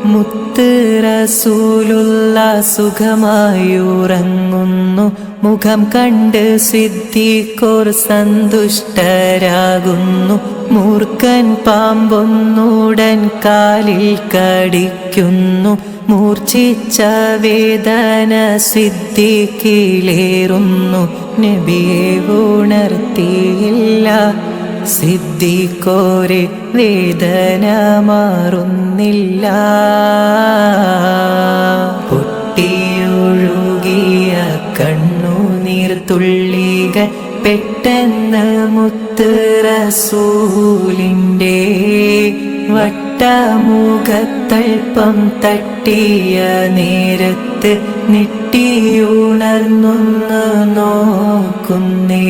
മുത്ത് റസൂലുള്ള സുഖമായുറങ്ങുന്നു. മുഖം കണ്ട് സിദ്ദീഖോർ സന്തുഷ്ടരാകുന്നു. മൂർഖൻ പാമ്പൊന്നുടൻ കാലിൽ കടിക്കുന്നു. മൂർച്ഛിച്ച വേദന സിദ്ദീഖിലേറുന്നു. നബിയെ ഉണർത്തിയില്ല സിദ്ദീഖോരെ, വേദന മാറുന്നില്ല. പൊട്ടിയൊഴുകിയ കണ്ണുനീർ തുള്ളികൾ പെട്ടെന്ന് മുത്ത് റസൂലിൻ്റെ വട്ടമുഖത്തൽപ്പം തട്ടിയ നേരത്ത് ഞെട്ടിയുണർന്നൊന്ന് നോക്കുന്നേ.